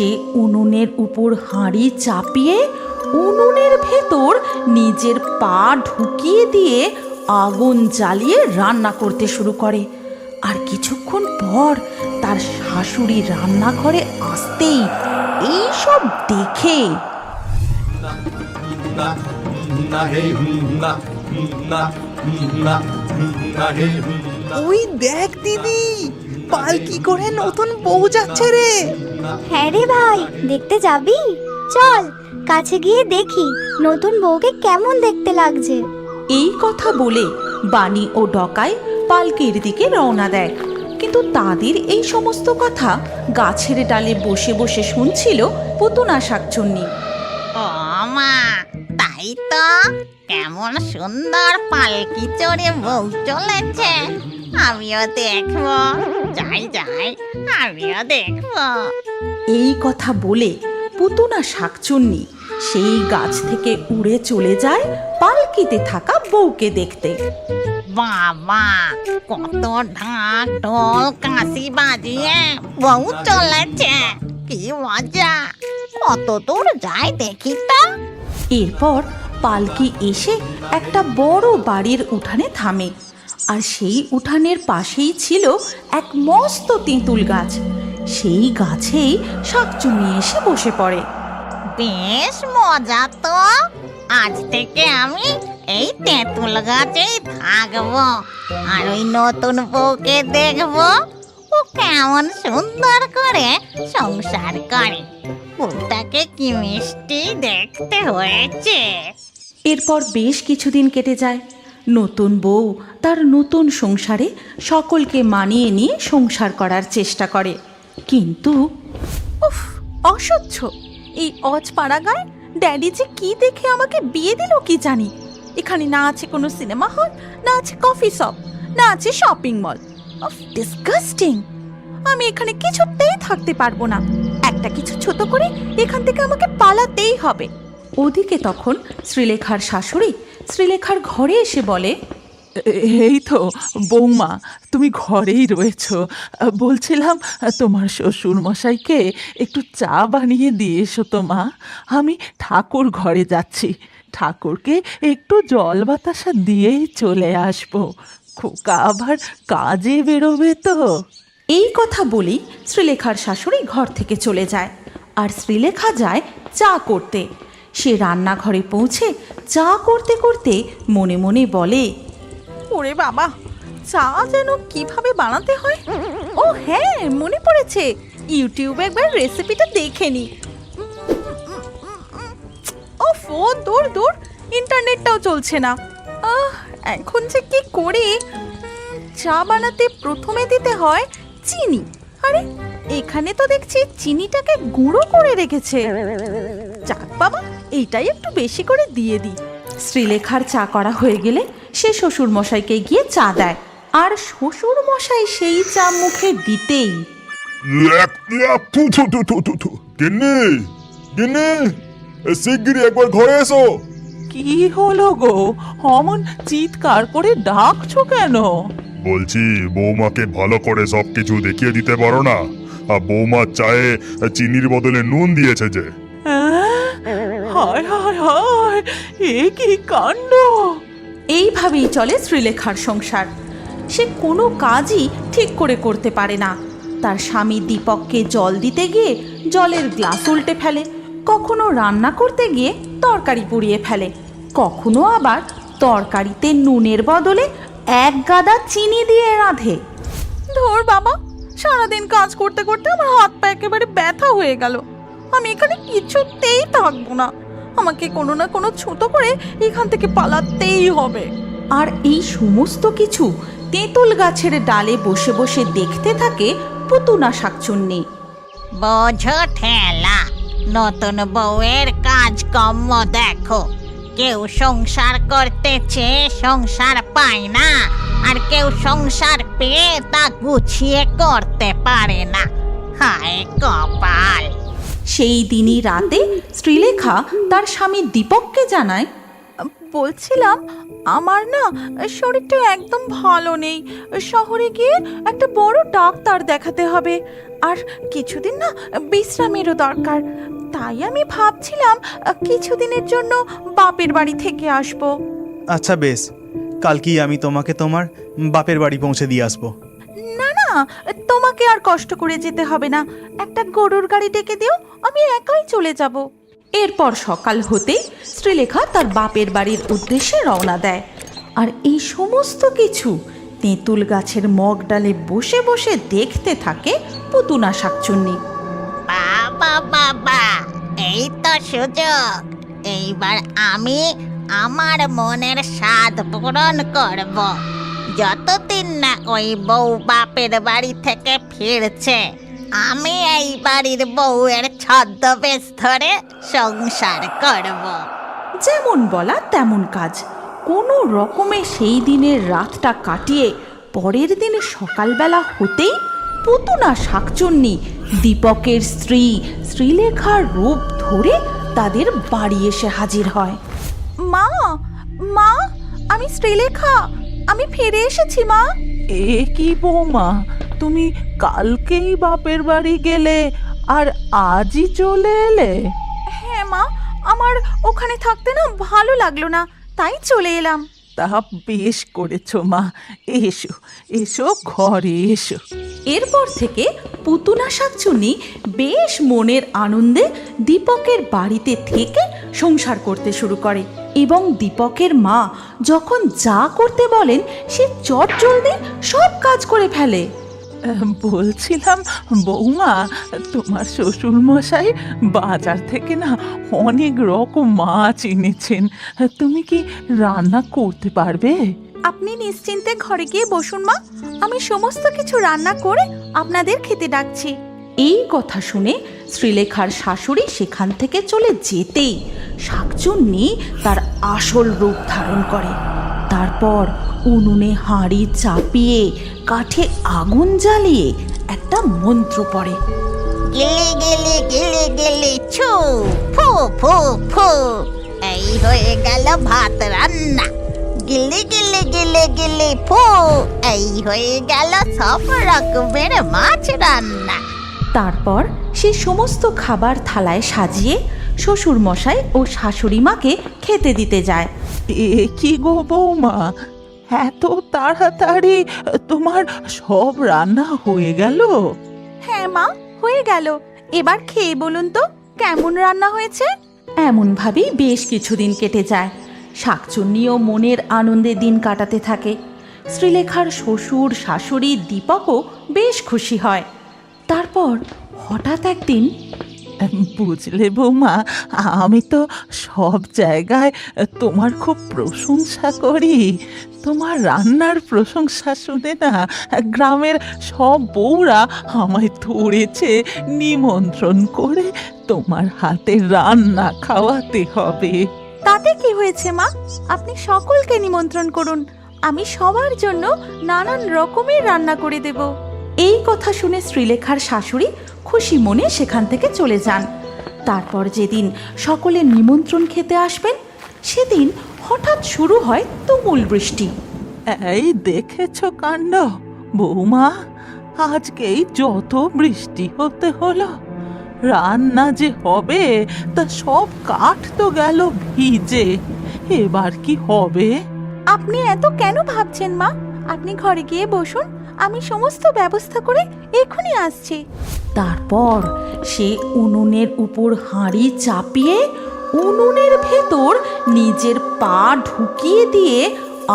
সে উনুনের উপর হাঁড়ি চাপিয়ে উনুনের ভেতর নিজের পা ঢুকিয়ে দিয়ে আগুন জ্বালিয়ে রান্না করতে শুরু করে। আর কিছুক্ষণ পর তার শাশুড়ি রান্নাঘরে আসতেই এই সব দেখে ওই দেখ দিদি, পালকি করে নতুন বউ যাচ্ছে রে। হ্যাঁ রে ভাই, দেখতে যাবি? চল কাছে গিয়ে দেখি নতুন বউকে কেমন দেখতে লাগছে। এই কথা বলে বানি ও ডকাই পালকির দিকে রওনা দেয়। কিন্তু তাদের এই সমস্ত কথা গাছের ডালে বসে বসে শুনছিল পুতুনা শাকচুন্নি। ও মা, তাই তো, কেমন সুন্দর পালকি চড়ে বউ চলেছে। আমিও দেখবো, যাই যাই, আমিও দেখবো। এই কথা বলে পুতুনা শাকচুন্নি সেই গাছ থেকে উড়ে চলে যায় পালকিতে থাকা বউকে দেখতে। বাবা, কত ঢাক ঢোল কাশি বাজিয়ে বউ চলেছে, কি মজা! কত দূর যায় দেখি তো। এরপর পালকি এসে একটা বড় বাড়ির উঠানে থামে। আর সেই উঠানের পাশেই ছিল এক মস্ত তেঁতুল গাছ। সেই গাছেই শাকচুন্নি এসে বসে পড়ে। বেশ মজা তো, আজ থেকে আমি এই তেঁতুল গাছেই থাকবো আর ওই নতুন বউকে দেখবো ও কেমন সুন্দর করে সংসার করে। বউটাকে কি মিষ্টি দেখতে হয়েছে। এরপর বেশ কিছুদিন কেটে যায়। নতুন বউ তার নতুন সংসারে সকলকে মানিয়ে নিয়ে সংসার করার চেষ্টা করে, কিন্তু উফ, অসহ্য! এই অজপাড়াগায় ড্যাডি যে কি দেখে আমাকে বিয়ে দিল কি জানি। এখানে না আছে কোনো সিনেমা হল, না আছে কফি শপ, না আছে শপিং মল। Of, disgusting! আমি এখানে কিছুতেই থাকতে পারবো না। একটা কিছু ছোট করে এখান থেকে আমাকে পালাতেই হবে। ওদিকে তখন শ্রীলেখার শাশুড়ি শ্রীলেখার ঘরে এসে বলে, এই তো বৌমা, তুমি ঘরেই রয়েছ। বলছিলাম তোমার শ্বশুর মশাইকে একটু চা বানিয়ে দিয়ে এসো তো মা। আমি ঠাকুর ঘরে যাচ্ছি, ঠাকুরকে একটু জল বাতাসা দিয়েই চলে আসবো। খোকা আবার কাজে বেরোবে তো। এই কথা বলেই শ্রীলেখার শাশুড়ি ঘর থেকে চলে যায়। আর শ্রীলেখা যায় চা করতে। সে রান্নাঘরে পৌঁছে চা করতে করতে মনে মনে বলে, ওরে বাবা, চা যেন কিভাবে বানাতে হয়। ও হ্যাঁ, মনে পড়েছে, ইউটিউবে একবার রেসিপিটা দেখে নি। ও দূর দূর, ইন্টারনেটটাও চলছে না। এখন যে কি করি? চা বানাতে প্রথমে দিতে হয় চিনি। আরে এখানে তো দেখছি চিনিটাকে গুঁড়ো করে রেখেছে। যাক বাবা, এইটাই একটু বেশি করে দিয়ে দিই। শ্রীলেখার চা করা হয়ে গেলে সে শ্বশুর মশাইকে গিয়ে চা দেয়। আর শ্বশুর মশাই সেই চা মুখে দিতেই শিগগিরই একবার ঘরে এসো। কি হলো গো, অমন চিৎকার করে ডাকছো কেন? বলছি, বৌমাকে ভালো করে সবকিছু দেখিয়ে দিতে পারো না? আর বৌমার চায়ে চিনির বদলে নুন দিয়েছে যে। হায় হায় হায়, এ কি কাণ্ড! এইভাবেই চলে শ্রীলেখার সংসার। সে কোনো কাজই ঠিক করে করতে পারে না। তার স্বামী দীপককে জল দিতে গিয়ে জলের গ্লাস উল্টে ফেলে, কখনো রান্না করতে গিয়ে তরকারি পুড়িয়ে ফেলে, কখনো আবার তরকারিতে নুনের বদলে এক গাদা চিনি দিয়ে রাঁধে। ধর বাবা, সারাদিন কাজ করতে করতে আমার হাত পা একেবারে ব্যথা হয়ে গেল। আমি এখানে কিছুতেই থাকবো না। আমাকে কোনো না কোনো ছোট করে এখান থেকে পালাতেই হবে। আর এই সমস্ত কিছু তেঁতুল গাছের ডালে বসে বসে দেখতে থাকে পুতুনা শাকচুন্নি। বোঝো ঠেলা, নতুন বউয়ের কাজকর্ম দেখো। কেউ সংসার করতেছে, সংসার পায় না, আর কেউ সংসার পেয়ে তা গুছিয়ে করতে পারে না। হায় কপাল! সেই দিনই রাতে শ্রীলেখা তার স্বামী দীপককে জানায়, বলছিলাম আমার না শরীরটা একদম ভালো নেই, শহরে গিয়ে একটা বড় ডাক্তার দেখাতে হবে, আর কিছুদিন না বিশ্রামেরও দরকার। তাই আমি ভাবছিলাম কিছুদিনের জন্য বাপের বাড়ি থেকে আসব। আচ্ছা বেশ, কালকেই আমি তোমাকে তোমার বাপের বাড়ি পৌঁছে দিয়ে আসবো। না না, তোমাকে আর কষ্ট করে যেতে হবে না, একটা গরুর গাড়ি ডেকে দিও, আমি একাই চলে যাব। এরপর সকাল হতেই শ্রীলেখা তার বাপের বাড়ির উদ্দেশ্যে রওনা দেয়। আর এই সমস্ত কিছু তেঁতুল গাছের মগ ডালে বসে বসে দেখতে থাকে পুতুনা শাকচুন্নি। বাবা বাবা, এই তো সুযোগ। এইবার আমি আমার মনের স্বাদ পূরণ করব। যতদিন না ওই বউ বাপের বাড়ি থেকে ফিরছে, আমি এই বাড়ির বউয়ের ছদ্মবেশ ধরে সংসার করব। যেমন বলা তেমন কাজ। কোনো রকমে সেই দিনের রাতটা কাটিয়ে পরের দিন সকালবেলা হতেই পুতুনা শাকচুন্নি দীপকের স্ত্রী শ্রীলেখার রূপ ধরে তাদের বাড়ি এসে হাজির হয়। মা, মা, আমি শ্রীলেখা, আমি ফিরে এসেছি মা। এ কি বৌমা, তুমি কালকেই বাপের বাড়ি গেলে আর আজই চলে এলে? হ্যাঁ মা, আমার ওখানে থাকতে না ভালো লাগলো না, তাই চলে এলাম। তা বেশ করেছো মা, এসো এসো, ঘরে এসো। এরপর থেকে পুতুনা শাকচুন্নি বেশ মনের আনন্দে দীপকের বাড়িতে থেকে সংসার করতে শুরু করে, এবং দীপকের মা যখন যা করতে বলেন সে চটজলদি সব কাজ করে ফেলে। বলছিলাম বৌমা, তোমার শ্বশুর মশাই বাজার থেকে না অনেক রকম মাছ এনেছেন, তুমি কি রান্না করতে পারবে? আপনি নিশ্চিন্তে ঘরে গিয়ে বসুন মা, আমি সমস্ত কিছু রান্না করে আপনাদের খেতে ডাকছি। এই কথা শুনে শ্রীলেখার শাশুড়ি সেখান থেকে চলে যেতেই শাকচুন্নি তার আসল রূপ ধারণ করে। তারপর উনুনে হাঁড়ি চাপিয়ে কাঠে আগুন জ্বালিয়ে একটা মন্ত্র পড়ে। গিলি গিলি গিলি গিলি ছু, ফু ফু ফু, এই হয়ে গেল ভাত রান্না। গিলি গিলি গিলি গিলি ফু, এই হয়ে গেল সব রকমের মাছ রান্না। তারপর সে সমস্ত খাবার থালায় সাজিয়ে শ্বশুর মশাই ও শাশুড়ি মাকে খেতে দিতে যায়। এ কি গো বৌমা, এত তাড়াতাড়ি তোমার সব রান্না হয়ে গেল? হ্যাঁ মা, হয়ে গেল। এবার খেয়ে বলুন তো কেমন রান্না হয়েছে। এমনভাবেই বেশ কিছুদিন কেটে যায়। শাকচুন্নিও মনের আনন্দে দিন কাটাতে থাকে। শ্রীলেখার শ্বশুর শাশুড়ি দীপকও বেশ খুশি হয়। তারপর হঠাৎ একদিন, বুঝলে বৌমা, আমি তো সব জায়গায় তোমার খুব প্রশংসা করি। তোমার রান্নার প্রশংসা শুনে না গ্রামের সব বউরা আমায় ধরেছে নিমন্ত্রণ করে তোমার হাতে রান্না খাওয়াতে হবে। তাতে কি হয়েছে মা, আপনি সকলকে নিমন্ত্রণ করুন, আমি সবার জন্য নানান রকমের রান্না করে দেব। এই কথা শুনে শ্রীলেখার শাশুড়ি খুশি মনে সেখান থেকে চলে যান। তারপর যেদিন সকলে নিমন্ত্রণ খেতে আসবেন সেদিন হঠাৎ শুরু হয় তুমুল বৃষ্টি। এই দেখেছো কাণ্ড বৌমা, আজকেই যত বৃষ্টি হতে হলো। রান্না যে হবে তা সব কাঠ তো গেল ভিজে, এবার কি হবে? আপনি এত কেন ভাবছেন মা, আপনি ঘরে গিয়ে বসুন, আমি সমস্ত ব্যবস্থা করে এখনই আসছি। তারপর সে উনুনের উপর হাঁড়ি চাপিয়ে উনুনের ভেতর নিজের পা ঢুকিয়ে দিয়ে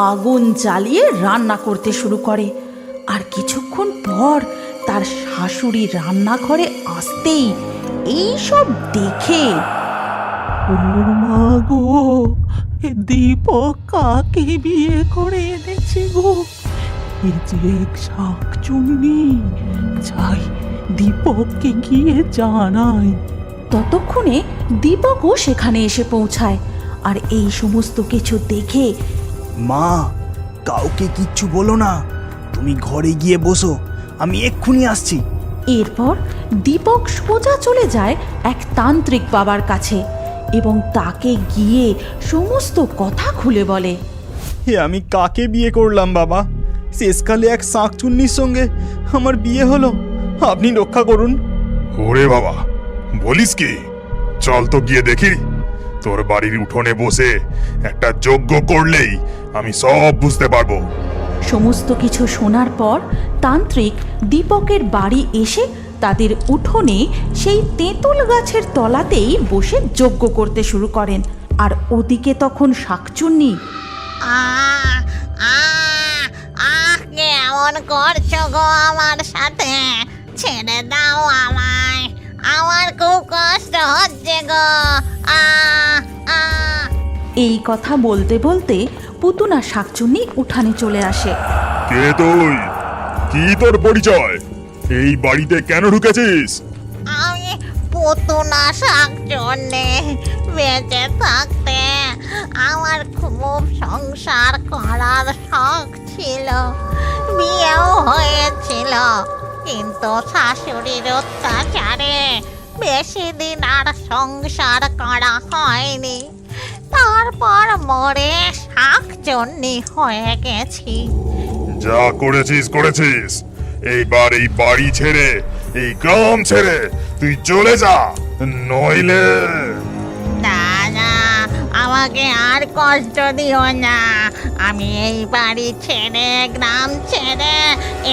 আগুন জ্বালিয়ে রান্না করতে শুরু করে। আর কিছুক্ষণ পর তার শাশুড়ি রান্নাঘরে আসতেই এই সব দেখে, ও মা গো, এ দীপক কাকে বিয়ে করে এনেছে গো? এ যে এক শাকচুন্নি, যাই দীপককে গিয়ে জানাই। ততক্ষণে দীপকও সেখানে এসে পৌঁছায়। আর এই সমস্ত কিছু দেখে, মা, কাউকে কিচ্ছু বলো না, তুমি ঘরে গিয়ে বসো, আমি এক্ষুনি আসছি। এরপর দীপক সোজা চলে যায় এক তান্ত্রিক বাবার কাছে এবং তাকে গিয়ে সমস্ত কথা খুলে বলে। হে আমি কাকে বিয়ে করলাম বাবা? শেষকালে এক শাঁকচুন্নির সঙ্গে আমার বিয়ে হলো, আপনি রক্ষা করুন। ওরে বাবা, বলিস কি? চল তো গিয়ে দেখি। তোর বাড়ির উঠোনে বসে একটা যজ্ঞ করলেই আমি সব বুঝতে পারবো। সমস্ত কিছু শোনার পর তান্ত্রিক দীপকের বাড়ি এসে তাদের উঠোনে সেই তেঁতুল গাছের তলাতেই বসে যজ্ঞ করতে শুরু করেন। আর ওদিকে তখন শাকচুন্নি আহ আহ আহ কেমন করছো গো আমার সাথে? ছেড়ে দাও আমায়, আমার খুব কষ্ট হচ্ছে গো। আহ আহ এই কথা বলতে বলতে পুতুনা শাকচুন্নি উঠানে চলে আসে। কে তুই? কি তোর পরিচয়? এই বাড়িতে কেন ঢুকেছিস? আমি পুতুনা শাকচুন্নি। বেঁচে থাকতে আমার খুব সংসার করার শখ ছিল, বিয়েও হয়েছিল, কিন্তু শাশুড়ির অত্যাচারে বেশি দিন আর সংসার করা হয়নি। তারপর মরে শাকচুন্নি হয়ে গেছি। যা করেছিস করেছিস। এইবার এই বাড়ি ছেড়ে, এই গ্রাম ছেড়ে তুই চলে যা, নইলে দাদা, আমাকে আর কষ্ট দিও না। আমি এই বাড়ি ছেড়ে, গ্রাম ছেড়ে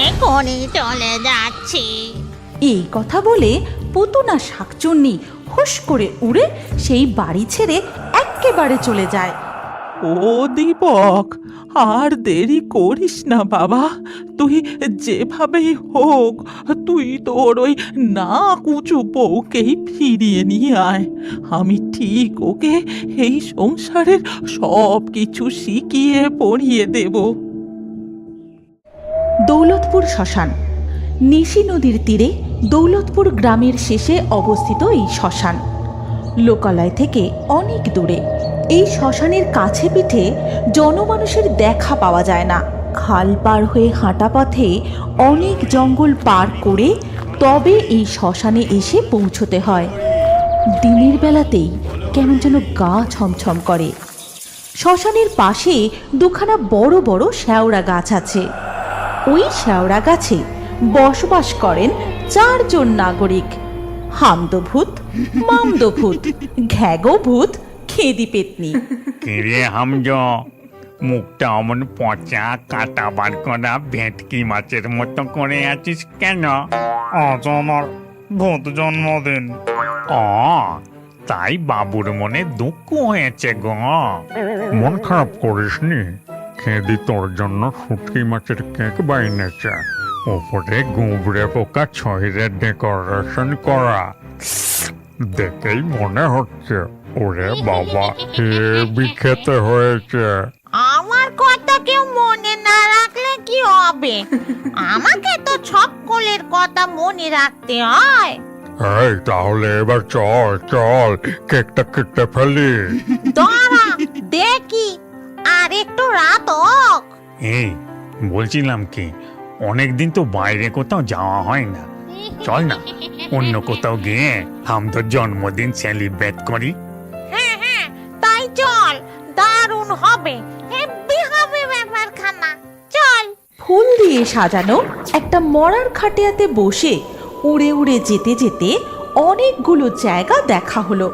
এখনই চলে যাচ্ছি। এই কথা বলে পুতুনা শাকচুন্নি হুশ করে উড়ে সেই বাড়ি ছেড়ে এক্কেবারে চলে যায়। ও দীপক, আর দেরি করিস না বাবা। তুই যেভাবেই হোক তুই তোর ওই না কুচু বউকেই ফিরিয়ে নিয়ে আয়। আমি ঠিক ওকে এই সংসারের সব কিছু শিখিয়ে পড়িয়ে দেব। দৌলতপুর শ্মশান। নিশি নদীর তীরে দৌলতপুর গ্রামের শেষে অবস্থিত এই শ্মশান। লোকালয় থেকে অনেক দূরে। এই শ্মশানের কাছে পিঠে জনমানুষের দেখা পাওয়া যায় না। খাল পার হয়ে হাঁটা পথে অনেক জঙ্গল পার করে তবে এই শ্মশানে এসে পৌঁছতে হয়। দিনের বেলাতেই কেমন যেন গা ছমছম করে। শ্মশানের পাশে দুখানা বড় বড় শেওড়া গাছ আছে। ওই শেওড়া গাছে বসবাস করেন 4 জন নাগরিক: হামদভূত, মামদভূত, ঘ্যাগভূত, খেদি পেতনি। কিরে হামজ, মুখটা অমন পচা কাটা বার করা ভেটকি মাছের মতো করে আছিস কেন? আজ আমার ভূত জন্মদিন। তাই বাবুর মনে দুঃখ হয়েছে গো। মন খারাপ করিসনি, খেদি তোর জন্য শুটকি মাছের কেক বানিয়েছে, ওপরে গুবরে পোকা ছয়রে ডেকোরেশন করা। দেখেই মনে হচ্ছে ওরে বাবা হেবি খেতে হয়েছে। আমার কথা কেউ মনে না রাখলে কি হবে? আমাকে তো সকলের কথা মনে রাখতে হয়। এই তাহলে এবার চল চল কেকটা কেটে ফেলি। দাঁড়া দেখি, আর একটু রাত হোক। এই বলছিলাম কি, অনেকদিন তো বাইরে কোথাও যাওয়া হয় না, চল না অন্য কোথাও গিয়ে হামদর জন্মদিন সেলিব্রেট করি। হ্যাঁ হ্যাঁ, তাই চল, দারুণ হবে, হেব্বি হবে ব্যাপারখানা। চল। ফুল দিয়ে সাজানো একটা মরার খাটিয়াতে বসে উড়ে উড়ে যেতে যেতে অনেকগুলো জায়গা দেখা হলো,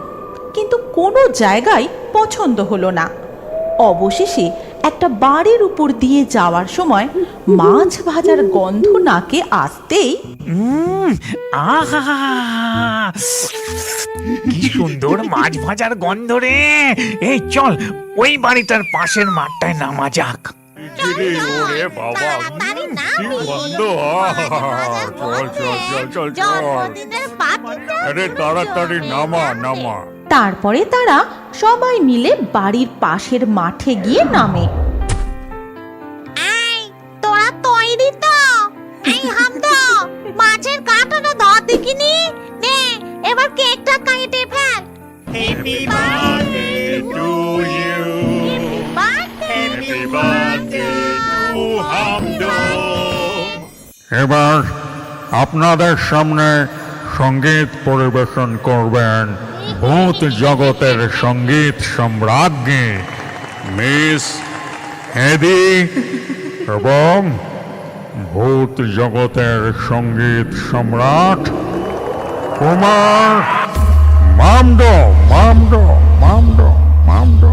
কিন্তু কোনো জায়গায় পছন্দ হলো না। অবশেষে একটা বাড়ির উপর দিয়ে যাওয়ার সময় মাছ ভাজার গন্ধ নাকে আসতেই আহা, কি সুন্দর মাছ ভাজার গন্ধ রে! এই চল, ওই বাড়িটার পাশের মাঠটায় নামা যাক। ওরে বাবা তাড়াতাড়ি নামি। কি গন্ধ! চল চল চল চল চল। জন্মদিনের পার্টিটা আরে তাড়াতাড়ি নামা নামা। তারপরে তারা সবাই মিলে বাড়ির পাশের মাঠে গিয়ে নামে। এই, তোরা তৈরি তো? এই হামদা, মাছের কাঁটাটা ধর দেখিনি। নে, এবার কেকটা কেটে ফেল। Happy birthday to you, happy birthday to Hamd. এবার আপনাদের সামনে সঙ্গীত পরিবেশন করবেন ভূত জগতের সঙ্গীত সম্রাজ্ঞী মিস হেদি এবং ভূত জগতের সঙ্গীত সম্রাট কুমার মামডো মামডো মামডো মামডো।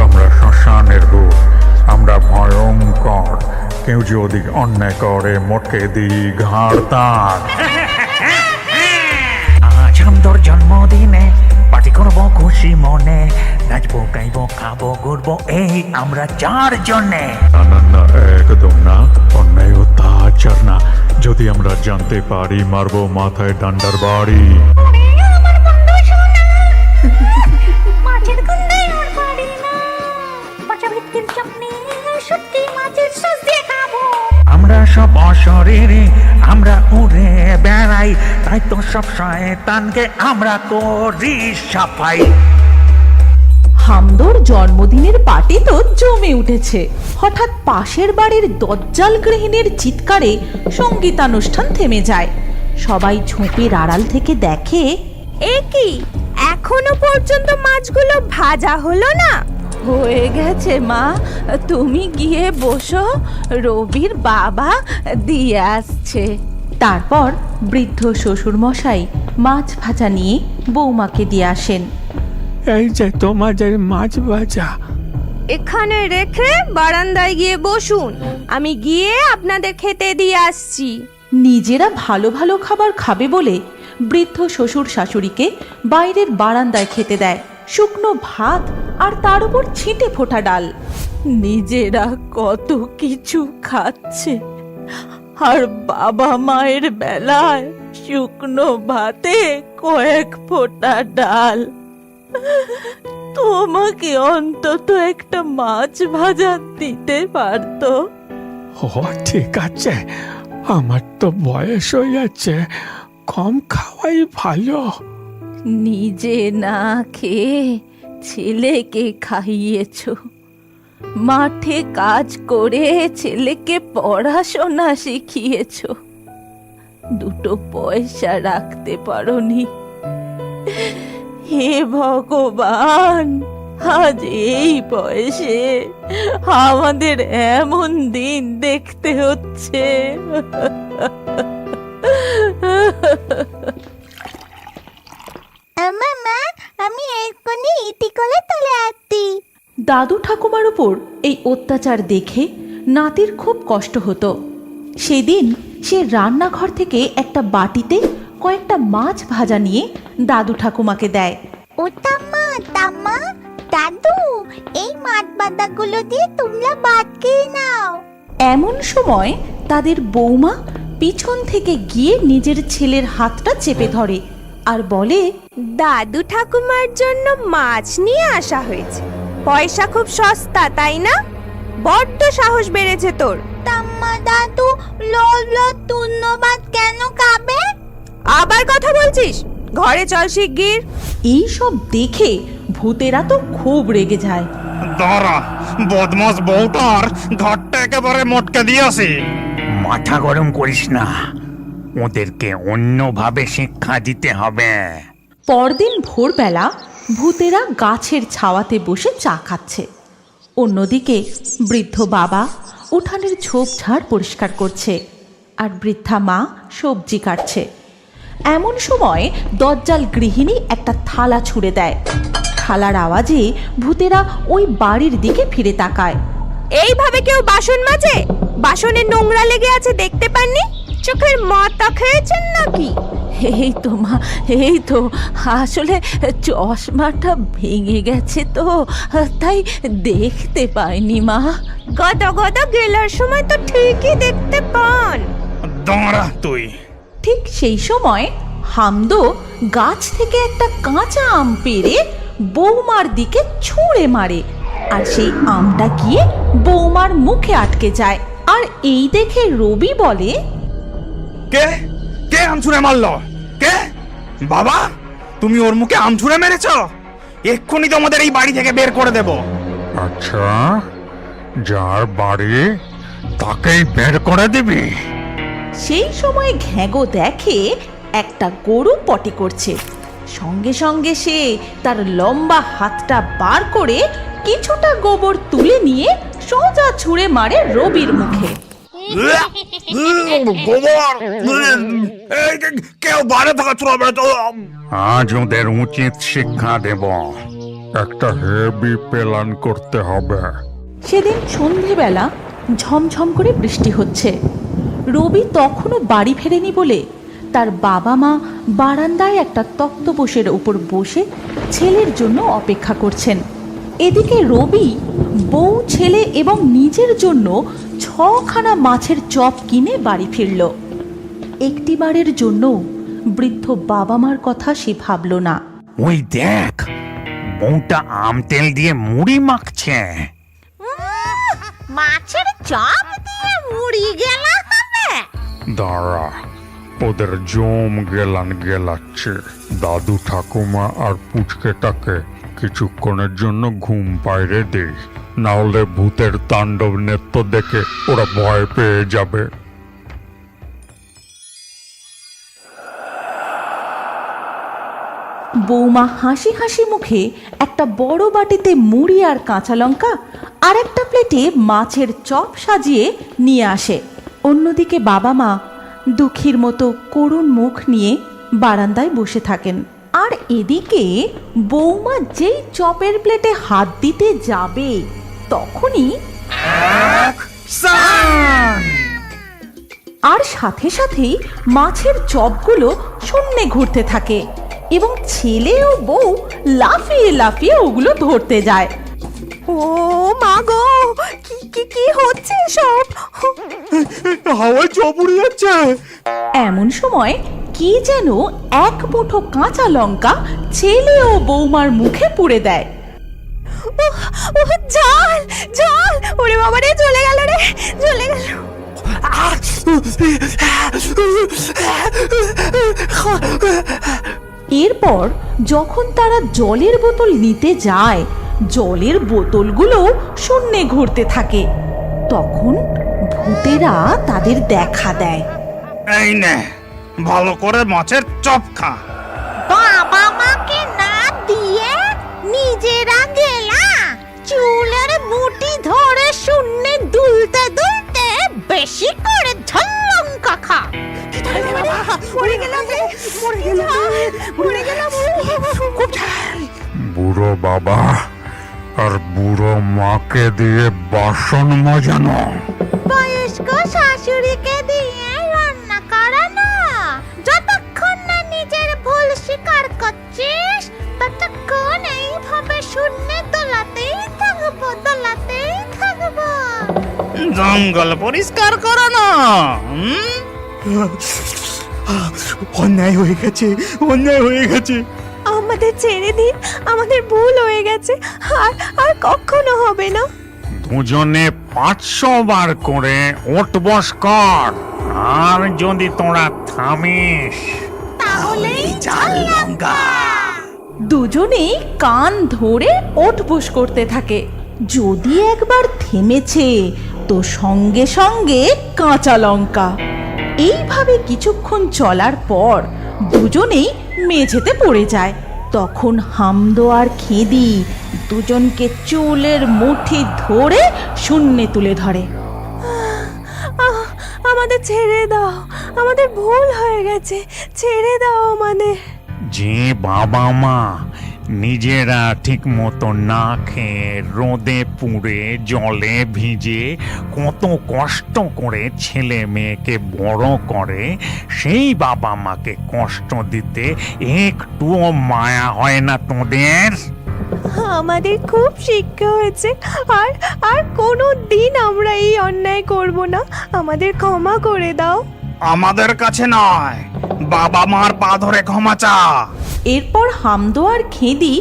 আমরা শ্মশানের ভূত, আমরা ভয়ঙ্কর। কেউ যদি অন্যায় করে মোটকে দিই ঘাড় তার। আজ আমদর জন্মদিনে পার্টি করবো খুশি মনে, নাচবো গাইবো খাবো ঘুরবো এই আমরা 4 জনে। না না না, একদম না, অন্যায় অত্যাচার না। যদি আমরা জানতে পারি মারবো মাথায় ডান্ডার বাড়ি। মাছের গন্ধে আর পারি না, বাঁচা ভিত্তির সামনে সত্যি মাছের সস দিয়ে খাবো। আমরা সব অশরীরী, আমরা উড়ে বেড়াই, তাই তো সব শয়তানকে আমরা করি সাফাই। হামদোর জন্মদিনের পার্টি তো জমে উঠেছে। হঠাৎ পাশের বাড়ির দজ্জাল গৃহিণীর চিৎকারে সঙ্গীতানুষ্ঠান থেমে যায়। সবাই ঝোপের আড়াল থেকে দেখে, এ কি, এখনো পর্যন্ত মাছগুলো ভাজা হলো না? হয়ে গেছে মা, তুমি গিয়ে বসো, রবির বাবা দিয়ে আসছে। তারপর বৃদ্ধ শ্বশুর মশাই মাছ ভাজা নিয়ে বৌমাকে দিয়ে আসেন। এই যে তোমাদের মাছ ভাজা। এখানে রেখে বারান্দায় গিয়ে বসুন, আমি গিয়ে আপনাদের খেতে দিয়ে আসছি। নিজেরা ভালো ভালো খাবার খাবে বলে বৃদ্ধ শ্বশুর শাশুড়িকে বাইরের বারান্দায় খেতে দেয় শুকনো ভাত আর তার উপর ছিটে ফোটা ডাল। নিজেরা কত কিছু খাচ্ছে, আর বাবা মায়ের বেলায় শুকনো ভাতে কয়েক ফোঁটা ডাল। তোমাকে অন্তত একটা মাছ ভাজা দিতে পারতো। ও ঠিক আছে, আমার তো বয়স হয়ে যাচ্ছে, কম খাওয়াই ভালো। নিজে না খেয়ে ছেলেকে খাইয়েছো, মাঠে কাজ করে ছেলেকে পড়াশোনা শিখিয়েছো, 2 পয়সা রাখতে পারোনি। হে ভগবান, আজ এই বয়সে আমাদের এমন দিন দেখতে হচ্ছে। মামা, আমি এক্ষুনি ইতিকলে চলে আসছি। দাদু ঠাকুমার উপর এই অত্যাচার দেখে নাতির খুব কষ্ট হতো। সেদিন সে রান্নাঘর থেকে একটা বাটিতে কয়েকটা মাছ ভাজা নিয়ে দাদু ঠাকুমাকে দেয়। ও তাম্মা, তাম্মা, দাদু, এই মাছ বাদাগুলো দিয়ে তোমরা ভাত খেয়ে নাও। এমন সময় তাদের বৌমা পিছন থেকে গিয়ে নিজের ছেলের হাতটা চেপে ধরে আর বলে, দাদু ঠাকুমার জন্য মাছ নিয়ে আসা হয়েছে। পয়সা খুব সস্তা, তাই না? বড্ড সাহস বেড়েছে তোর। তাম্মা, দাদু ধন্যবাদ কেন খাবে? আবার কথা বলছিস? ঘরে চল শিগগির। এই সব দেখে ভূতেরা তো খুব রেগে যায়। দাঁড়া, বদমাস বউটার ঘরটা একেবারে মটকে দিয়ে আসি। মাথা গরম করিস না, ওদেরকে অন্যভাবে শিক্ষা দিতে হবে। পরদিন ভোরবেলা ভূতেরা গাছের ছাওয়াতে বসে চা খাচ্ছে। অন্যদিকে বৃদ্ধ বাবা উঠানের ঝোপঝাড় পরিষ্কার করছে আর বৃদ্ধা মা সবজি কাটছে। এমন সময় দজ্জাল গৃহিণী একটা থালা ছুঁড়ে দেয়। থালার আওয়াজে ভূতেরা ওই বাড়ির দিকে ফিরে তাকায়। এইভাবে কেউ বাসন মাজে? বাসনে নোংরা লেগে আছে দেখতে পাননি? চোখের মাথা খেয়েছেন নাকি? এই তো মা, এই তো, আসলে চশমাটা ভেঙে গেছে তো, তাই দেখতে পাইনি মা। গদ গদ গেলার সময় তো ঠিকই দেখতে পান। দাঁড়া তুই। ঠিক সেই সময় হামদো গাছ থেকে একটা কাঁচা আম পেড়ে বৌমার দিকে ছুঁড়ে মারে, আর সেই আমটা গিয়ে বৌমার মুখে আটকে যায়। আর এই দেখে রবি বলে, কে কে আম ছুঁড়ে মারলো? কে? বাবা, তুমি ওর মুখে আম ছুঁড়ে মেরেছ? এক্ষুনি তোমাদের এই বাড়ি থেকে বের করে দেব। আচ্ছা, যার বাড়ি তাকেই বের করে দিবি? সেই সময় ঘ্যাগো দেখে একটা গরু পটি করছে। সঙ্গে সঙ্গে সে তার লম্বা হাতটা বার করে কিছুটা গোবর তুলে নিয়ে সোজা ছুঁড়ে মারে রবির মুখে। কেউ বাইরে থাকা চলবে তো। আজ ওদের উচিত শিক্ষা দেব। একটা হেভি প্ল্যান করতে হবে। সেদিন সন্ধেবেলা ঝমঝম করে বৃষ্টি হচ্ছে। রবি তখনও বাড়ি ফেরেনি বলে তার বাবা মা বারান্দায় একটা তক্তপোষের উপর বসে ছেলের জন্য অপেক্ষা করছেন। এদিকে রবি বউ, ছেলে এবং নিজের জন্য 6খানা মাছের চপ কিনে বাড়ি ফিরল। একটিবারের জন্য বৃদ্ধ বাবা মার কথা সে ভাবল না। ওই দেখ, বউটা আম তেল দিয়ে মুড়ি মাখছে। মাছের চপ দিয়ে মুড়ি গেলা হবে? দাঁড়া, ওদের জম গেলাচ্ছে। দাদু ঠাকুমা আর পুচকেটাকে কিছুক্ষণের জন্য ঘুম পাইরে দেই, নাহলে ভূতের তাণ্ডব নৃত্য দেখে ওরা ভয় পেয়ে যাবে। বৌমা হাসি হাসি মুখে একটা বড় বাটিতে মুড়ি আর কাঁচা লঙ্কা আর একটা প্লেটে মাছের চপ সাজিয়ে নিয়ে আসে। অন্যদিকে বাবা মা দুঃখীর মতো করুণ মুখ নিয়ে বারান্দায় বসে থাকেন। আর এদিকে বৌমা যেই চপের প্লেটে হাত দিতে যাবে তখনই আর সাথে সাথেই মাছের চপগুলো শূন্যে ঘুরতে থাকে এবং ছেলে ও বউ লাফিয়ে লাফিয়ে ওগুলো ধরতে যায়। ও মা গো, কি কি কি হচ্ছে সব? হাওয়ায় চপ উড়ে যাচ্ছে। এমন সময় কি যেন এক মুঠো কাঁচা লঙ্কা ছেলে ও বৌমার মুখে পুড়ে দেয়। ও জল জল, ওরে বাবা রে, চলে গেল রে, চলে গেল। এরপর যখন তারা জলের বোতল নিতে যায়, জলের বোতলগুলো শূন্যে ঘুরতে থাকে। তখন ভূতেরা তাদের দেখা দেয়। এই নে, ভালো করে মাছের চপ খা। বাবা মাকে না দিয়ে নিজেরা গেলা, চুলের মুঠি ধরে শূন্যে দুলতে দুলতে বেশি করে ঝাল লঙ্কা খা। মরে গেলাম রে, মরে গেলাম, মরে গেলাম। বুড়ো বাবা আর বুড়ো মাকে দিয়ে বাসন মজানো, বয়স্ক শাশুড়িকে দিয়ে রান্না করানো। যতক্ষণ না নিজের ভুল স্বীকার করছিস ততক্ষণ এইভাবে শূন্যে দোলাতেই থাকবো, দোলাতেই থাকবো। জঙ্গল পরিষ্কার করো না। অন্যায় হয়ে গেছে, অন্যায় হয়ে গেছে। আমাদের ছেড়ে দিন, আমাদের ভুল হয়ে গেছে, আর আর কখনো হবে না। দুজনে 500 বার করে ওঠ বস কর, আর যদি তোরা থামিস তাহলেই ঝাল লঙ্কা। দুজনেই কান ধরে ওঠবোস করতে থাকে। যদি একবার থেমেছে তো সঙ্গে সঙ্গে কাঁচা লঙ্কা। এইভাবে কিছুক্ষণ চলার পর দুজনেই মেঝেতে পড়ে যায়। তখন হামদো আর খেদি দুজনকে চুলের মুঠি ধরে শূন্যে তুলে ধরে। আমাদের ছেড়ে দাও, আমাদের ভুল হয়ে গেছে, ছেড়ে দাও আমাদের। যে বাবা মা নিজেরা ঠিক মতো না খেয়ে রোদে পুড়ে জলে ভিজে কত কষ্ট করে ছেলে মেয়েকে বড় করে, সেই বাবা মাকে কষ্ট দিতে একটুও মায়া হয় না তোদের? আমাদের খুব শিক্ষা হয়েছে, আর আর কোনো দিন আমরা এই অন্যায় করব না, আমাদের ক্ষমা করে দাও। আমাদের কাছে নয়, বাবা মার পা ধরে ক্ষমা চা। এরপর হামদো আর খেদি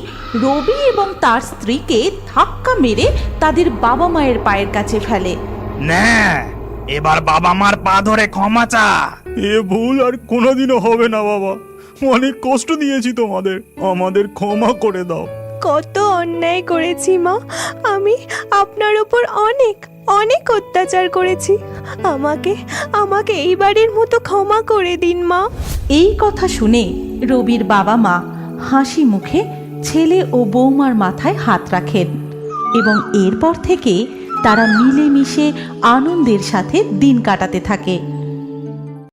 রবি এবং তার স্ত্রীকে ধাক্কা মেরে তাদের বাবা মায়ের পায়ের কাছে ফেলে। নে, এবার বাবা মার পা ধরে ক্ষমা চা। এ ভুল আর কোনোদিনও হবে না বাবা, অনেক কষ্ট দিয়েছি তোমাদের, আমাদের ক্ষমা করে দাও। কত অন্যায় করেছি মা। আমি আপনার উপর অনেক অনেক অত্যাচার করেছি। আমাকে আমাকে এই বাড়ির মতো ক্ষমা করে দিন মা। এই কথা শুনে রবির বাবা মা হাসি মুখে ছেলে ও বৌমার মাথায় হাত রাখেন এবং এরপর থেকে তারা মিলেমিশে আনন্দের সাথে দিন কাটাতে থাকে।